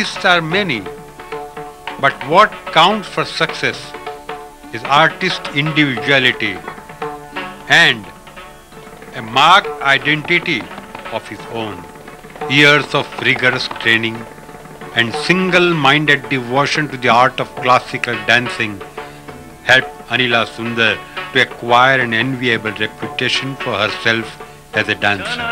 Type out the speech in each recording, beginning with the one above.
artists are many, but what counts for success is artist individuality and a marked identity of his own. Years of rigorous training and single-minded devotion to the art of classical dancing helped Anila Sundar to acquire an enviable reputation for herself as a dancer.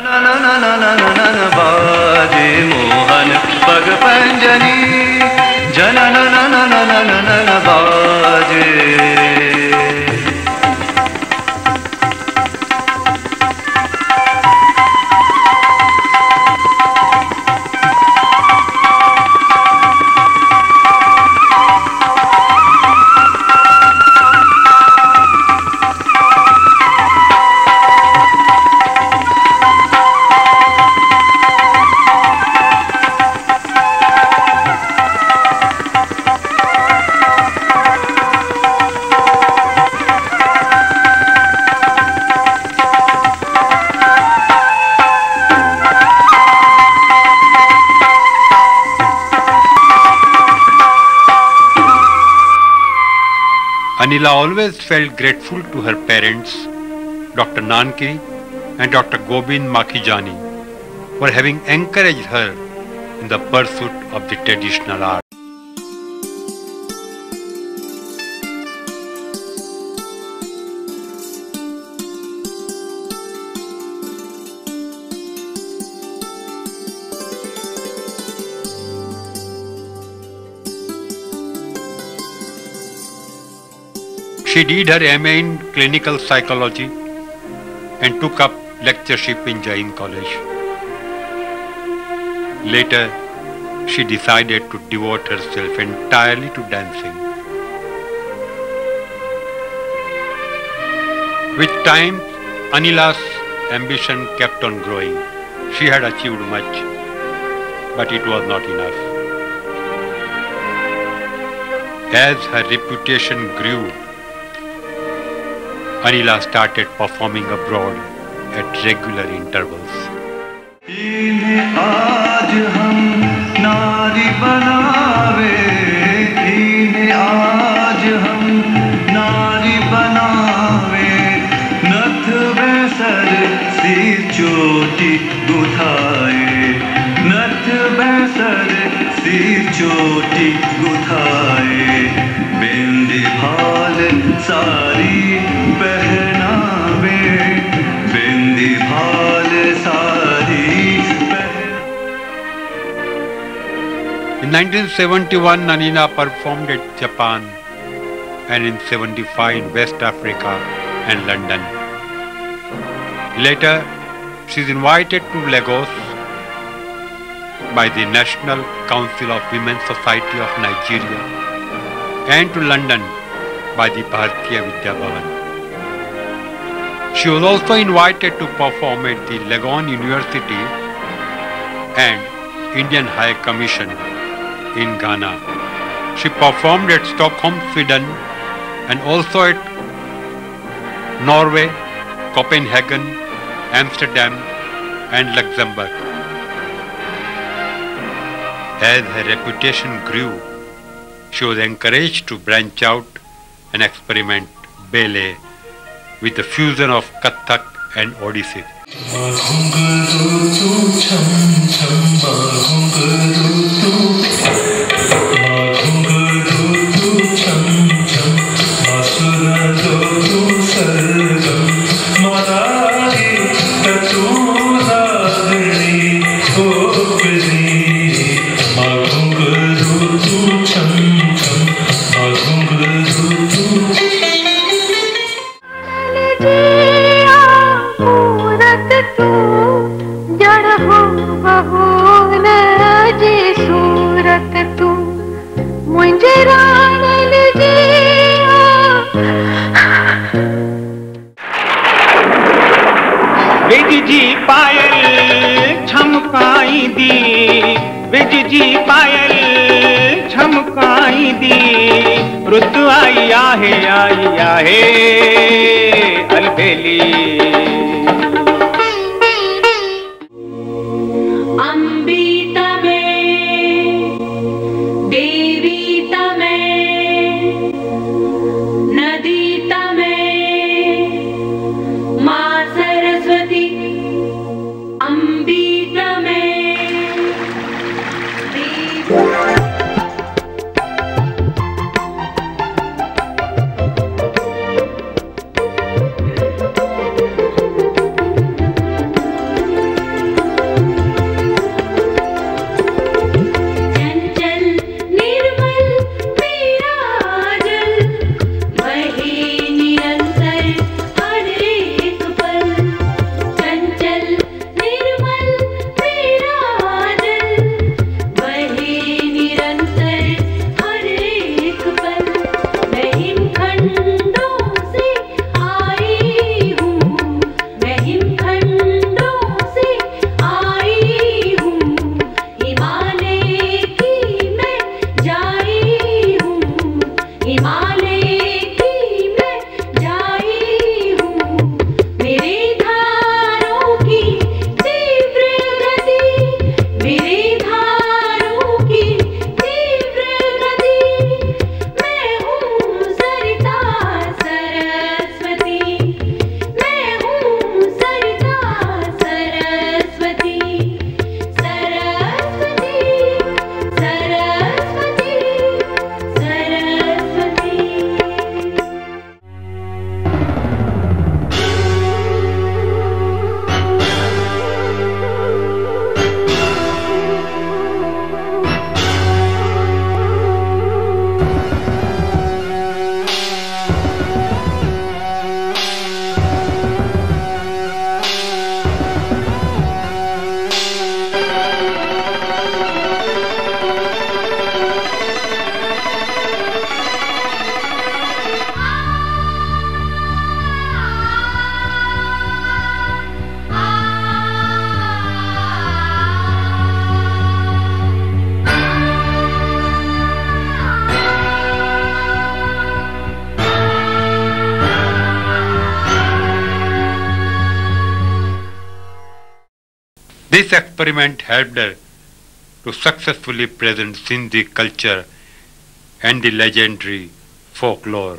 Anila always felt grateful to her parents, Dr. Nankiri and Dr. Gobind Makhijani, for having encouraged her in the pursuit of the traditional art. She did her MA in clinical psychology and took up lectureship in Jain College. Later, she decided to devote herself entirely to dancing. With time, Anila's ambition kept on growing. She had achieved much, but it was not enough. As her reputation grew, Anila started performing abroad at regular intervals. आज हम नारी बनावे, आज हम नारी बनावे, नथ बेसर सिर चोटी गुथाए, नथ बेसर सिर चोटी गुथाए, बिंदी भाल सारी पहनावे, बिंदी भाल सारी। In 1971, Anila performed at Japan and in 1975 in West Africa and London. Later, she is invited to Lagos by the National Council of Women's Society of Nigeria and to London by the Bharatiya Vidya Bhavan. She was also invited to perform at the Legon University and Indian High Commission in Ghana. She performed at Stockholm, Sweden and also at Norway, Copenhagen, Amsterdam and Luxembourg. As her reputation grew, she was encouraged to branch out and experiment ballet with the fusion of Kathak and Odissi. विजजी पायल छमकाई दी, विजजी पायल छमकाई दी, रुत आई आहे आई आहे अलबेली। अंबिता में हिमालय की मैं जाई हूँ, मेरे धारों की तीव्र गति, मेरे धारों की तीव्र गति। मैं हूँ सरिता सरस्वती, मैं हूँ सरिता Saraswati, Saraswati, Saraswati, Saraswati. This experiment helped her to successfully present Sindhi culture and the legendary folklore.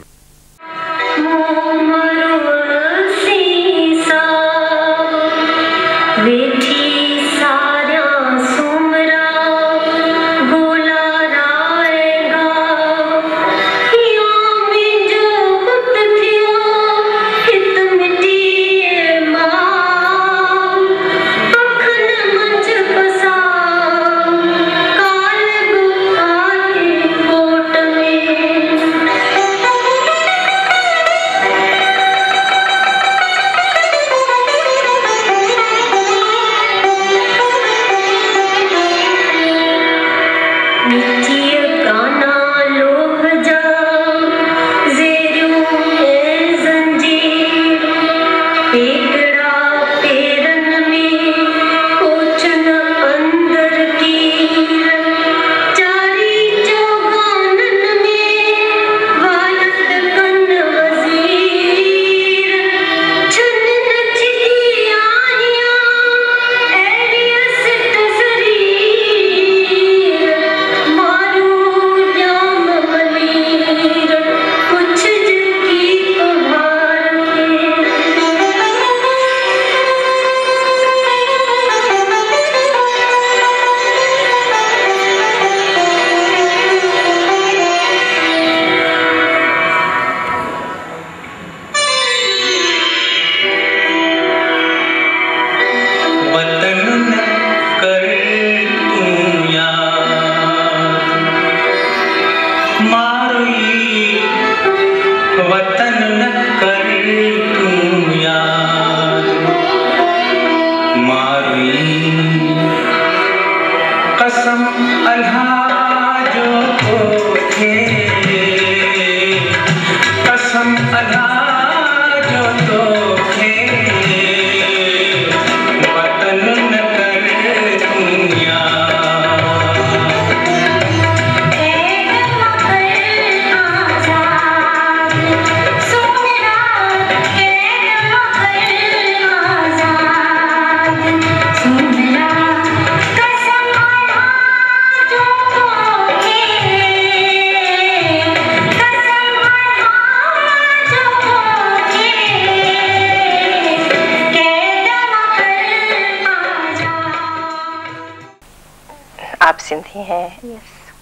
आप सिंधी हैं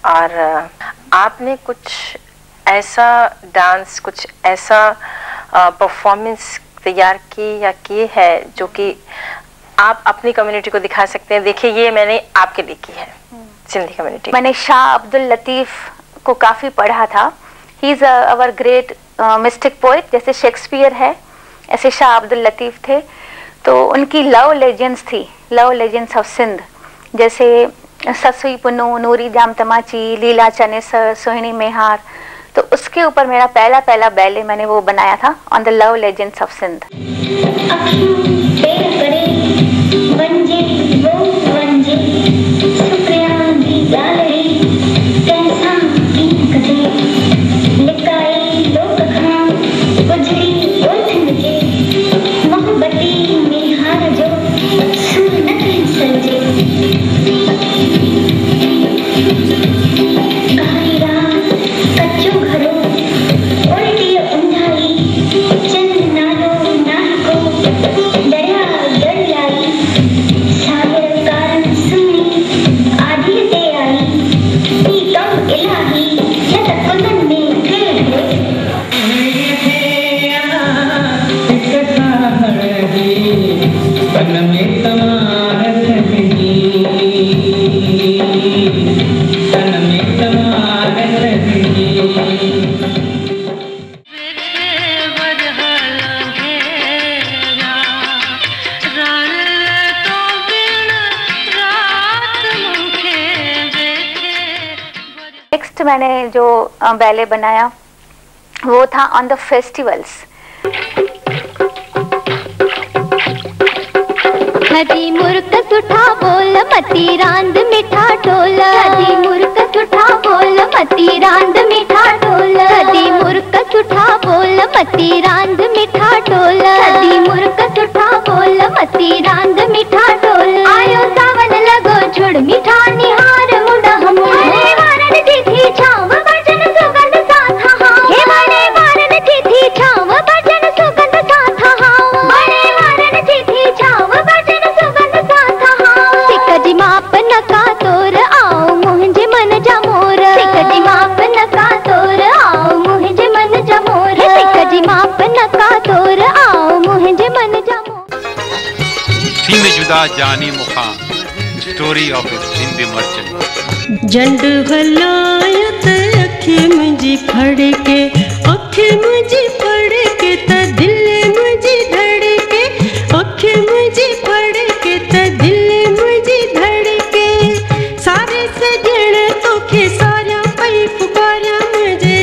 और आपने कुछ ऐसा डांस, कुछ ऐसा परफॉर्मेंस तैयार की या की है जो कि आप अपनी कम्युनिटी को दिखा सकते हैं, देखिए ये मैंने आपके लिए की है सिंधी कम्युनिटी। मैंने शाह अब्दुल लतीफ़ को काफ़ी पढ़ा था। He is our great mistake poet, जैसे शेक्सपियर है ऐसे शाह अब्दुल लतीफ़ थे। तो उनकी लव लेजेंड्स थी, लव लेजेंड्स ऑफ सिंध, जैसे ससुई पुनू, नूरी जाम तमाची, लीला चनेसर, सोहिनी मेहार। तो उसके ऊपर मेरा पहला बैले मैंने वो बनाया था on the love legends of Sindh. लेकिन मैंने जो बैले बनाया वो था ऑन द फेस्टिवल्स। हदी मुर्क सुठा बोल मती रांद मिठा ढोल, हदी मुर्क सुठा बोल मती रांद मिठा ढोल, हदी मुर्क सुठा बोल मती रांद मिठा ढोल, हदी मुर्क सुठा बोल मती रांद मिठा ढोल। आयो सावन लगो छोड़ मिठा निहार मुंडा हम वारन तिथि छाव भजन सुगंध साथ हाव, हे बड़े वारन तिथि छाव भजन सुगंध साथ हाव, बड़े वारन तिथि छाव भजन सुगंध साथ हाव। सिक जी माप नका तोर आओ मुंहिंजे मन जा मोर, सिक जी माप नका तोर आओ मुंहिंजे मन जा मोर, सिक जी माप नका तोर आओ मुंहिंजे मन जा मोर। सी में जुदा जानी मुखान, story of a Sindhi merchant. जंड हलायत अखी मुंहिंजी फड़के, अखी मुंहिंजी फड़के त दिल मुंहिंजी धड़के, अखी मुंहिंजी फड़के त दिल मुंहिंजी धड़के। सारे सजण तोखे सारिया पई पुकारिया मुंहिंजे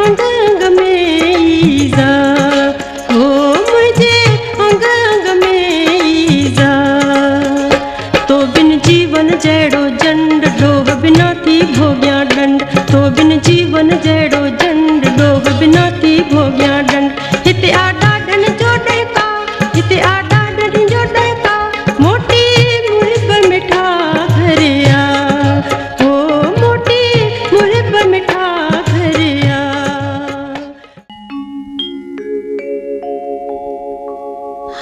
अंग अंग में ईज़ा, हो मुंहिंजे अंग अंग में ईज़ा। तो बिन जीवन जहिड़ो जंड डोह बिना थी भोॻियां डंड, तो बिन जीवन जहिड़ो जंड डोह बिना थी भोॻियां डंड। हिते आ ॾाढनि जो ॾेका, हिते आ ॾाढनि जो ॾेका, मोटी मुहिब मिठा घर आ, हो मोटी मुहिब मिठा घर आ।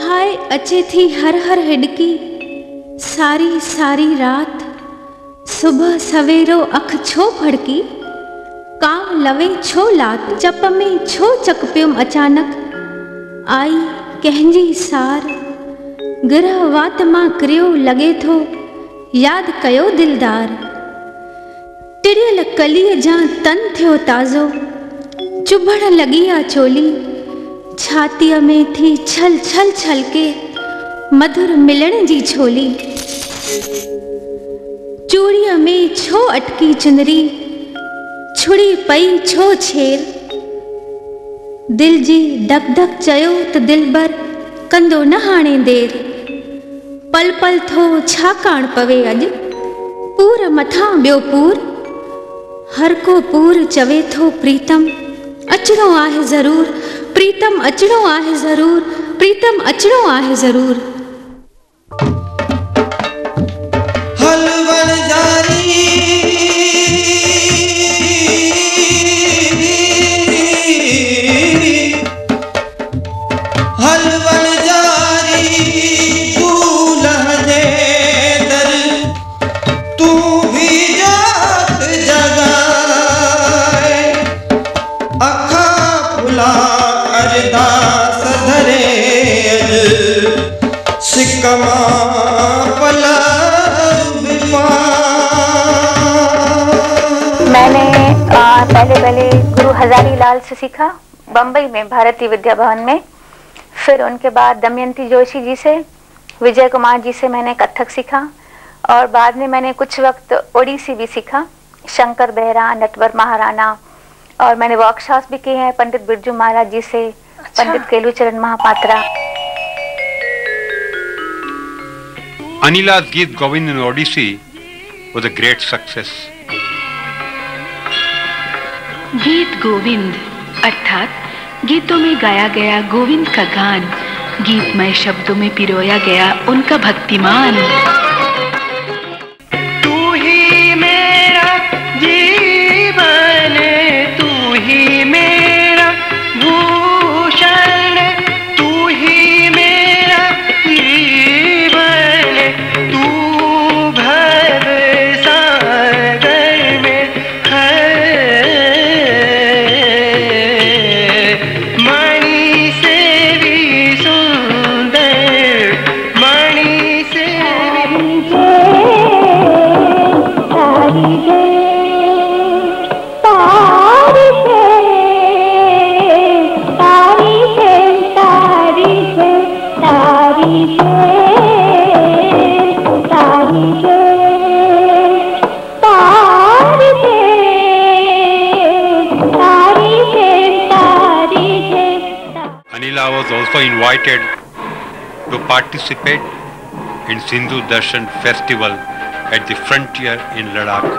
हाय अचे थी हर हर हिडकी सारी सारी रात, सुबह सवेरो अख छो फड़की, काव लवे छो लात, चप में छो चक पियुम अचानक, आई कंहिंजी सार, गिरह वात मां किरियो लॻे थो, यादि कयो दिलदार। टिड़ियल कलीअ जा तन थियो ताज़ो, चुभण लॻी आ चोली, छातीअ में थी छल छल छलके, मधुर मिलण जी छोली। चूड़ीअ में छो अटकी चुनरी, छुड़ी पई छो छेर, दिल जी धक धक चयो त दिलबर कंदो न हाणे देर। पल पल थो छाकाणि पवे अॼु, पूर मथां ॿियो पूर, हर को पूर चवे थो प्रीतम अचणो आहे ज़रूर, प्रीतम अचणो आहे ज़रूर, प्रीतम अचणो आहे ज़रूर। हलवण जारी हलवण जारी फूल जे दर, तू भी जात जगाए, अखा फुला अरदास धरे अज, सिकमा पला। मैंने पहले गुरु हजारी लाल से सीखा बम्बई में भारतीय विद्या भवन में, फिर उनके बाद दमयंती जोशी जी से, विजय कुमार जी से मैंने कथक सीखा, और बाद में मैंने कुछ वक्त ओडिसी भी सीखा, शंकर बेहरा, नटवर महाराणा, और मैंने वर्कशॉप्स भी किए हैं पंडित बिरजू महाराज जी से, पंडित केलूचरण Mohapatra. Anila's Geet Govind in Odissi was a great success. गीत गोविंद अर्थात गीतों में गाया गया गोविंद का गान, गीतमय शब्दों में पिरोया गया उनका भक्तिमान। तू ही मेरा जीवन, तू ही मेरा भूषण, तू ही मेरा जीवन, तू भव सागर में है, मणि से भी सुंदर, मणि से भी Anila was also invited to participate in Sindhu Darshan festival at the frontier in Ladakh.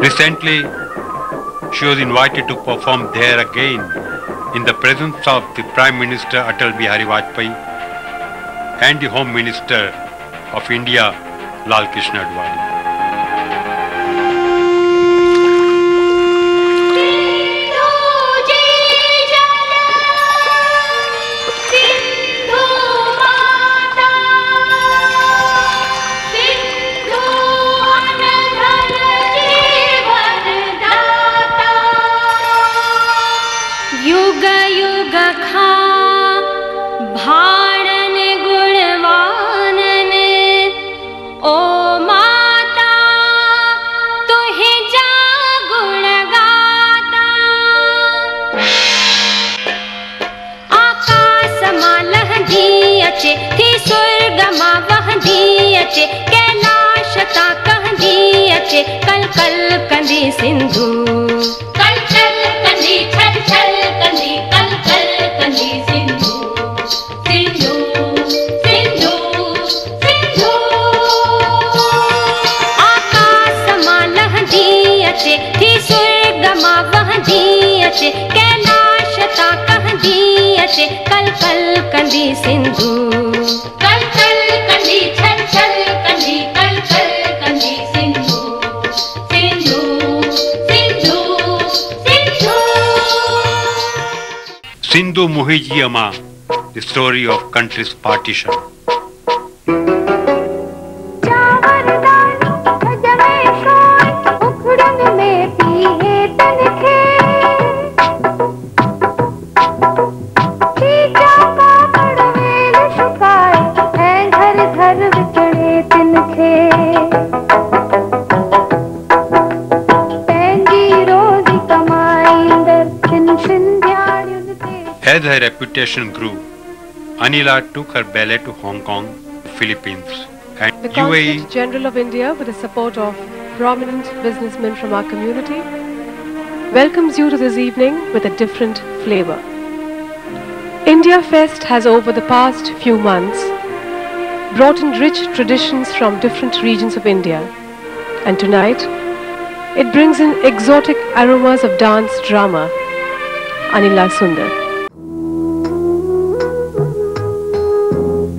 Recently, she was invited to perform there again in the presence of the Prime Minister Atal Bihari Vajpayee and the Home Minister of India, Lal Krishna Advani. कल कल कंदी सिंधु कल चल कंदी छल छल कंदी कल कल कंदी सिंधु सिंधु सिंधु सिंधु आकाश मां लहंदी अचे थी स्वर्ग मां वहंदी अचे कैलाश ता कहंदी अचे कल कल कंदी सिंधु कल कल कंदी छल छल कंदी कल कल कंदी Sindhu Sindhu Muhijiyama, the story of country's partition. As her reputation grew, Anila took her ballet to Hong Kong, Philippines, and The UAE. Consul General of India, with the support of prominent businessmen from our community, welcomes you to this evening with a different flavor. India Fest has over the past few months brought in rich traditions from different regions of India, and tonight it brings in exotic aromas of dance drama. Anila Sundar.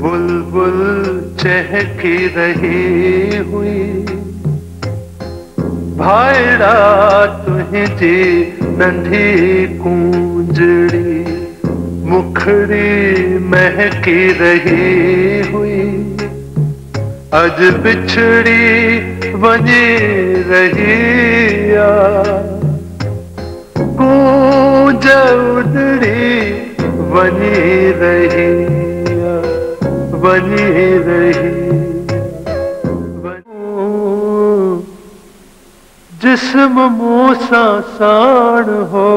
बुलबुल चहकी रही हुई भाईड़ा तुझी नंढी कूंजड़ी मुखड़ी महकी रही हुई अज बिछड़ी वञी रही गूंज उॾड़ी वञी रही बनी रही जिस्म मूसा साण हो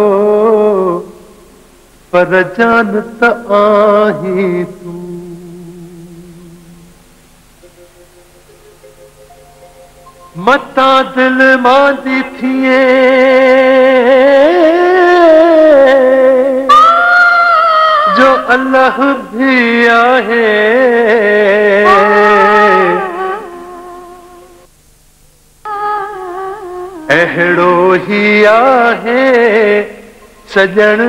पर जानत आही तू मता दिल मांदी थिए जो अल्लाह भी आहे अहिड़ो ही आहे सजण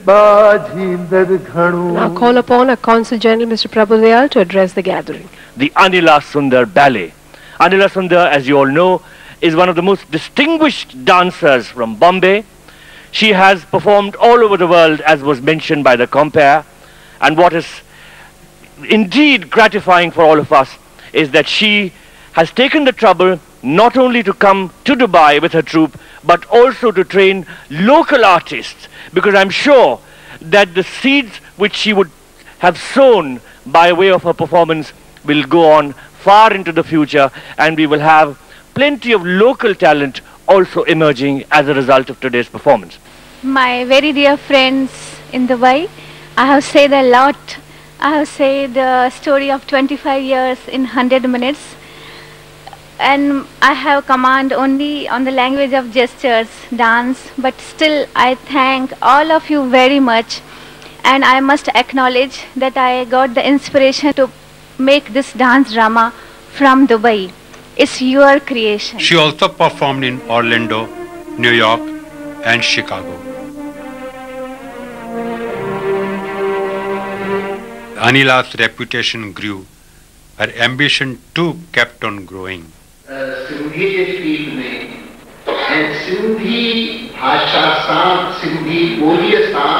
बाझींदर घणो. Now call upon our Consul General Mr. Prabhu to address the gathering. The Anila Sundar Ballet. Anila Sundar, as you all know, is one of the most distinguished dancers from Bombay. She has performed all over the world, as was mentioned by the compere, and what is indeed gratifying for all of us is that she has taken the trouble not only to come to Dubai with her troupe, but also to train local artists, because I'm sure that the seeds which she would have sown by way of her performance will go on far into the future, and we will have plenty of local talent also emerging as a result of today's performance. My very dear friends in Dubai, I have said a lot. I have said the story of 25 years in 100 minutes. and I have command only on the language of gestures, dance, but still I thank all of you very much, and I must acknowledge that I got the inspiration to make this dance drama from Dubai. It's your creation. She also performed in Orlando, New York, and Chicago. Anila's reputation grew. Her ambition too kept on growing. Sindhi J field में ऐं सिंधी भाषा सां सिंधी ॿोलीअ सां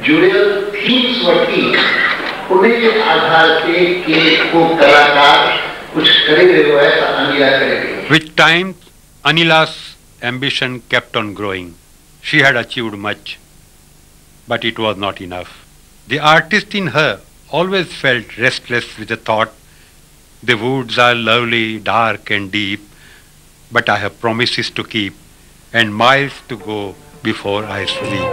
जुड़ियल themes वठी उन जे आधार ते के को कलाकार कुछ करे रहियो आहे त अनिला करे रही आहे. With time, Anila's ambition kept on growing. She had achieved much, but it was not enough. The artist in her always felt restless with the thought, the woods are lovely, dark and deep, but I have promises to keep and miles to go before I sleep.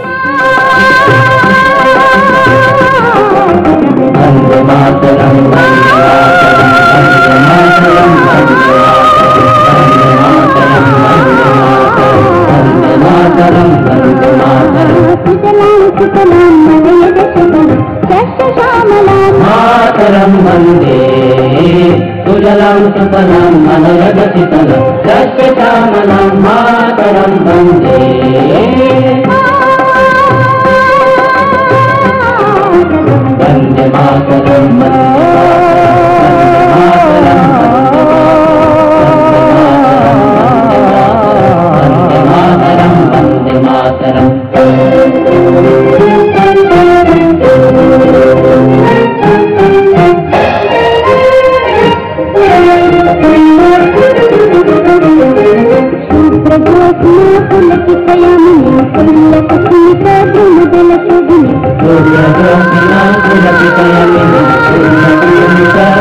Mataram Vande Sujalam Sufalam Manayagachitalam Rashtramalam Mataram Vande Vande Mataram Vande Mataram Surya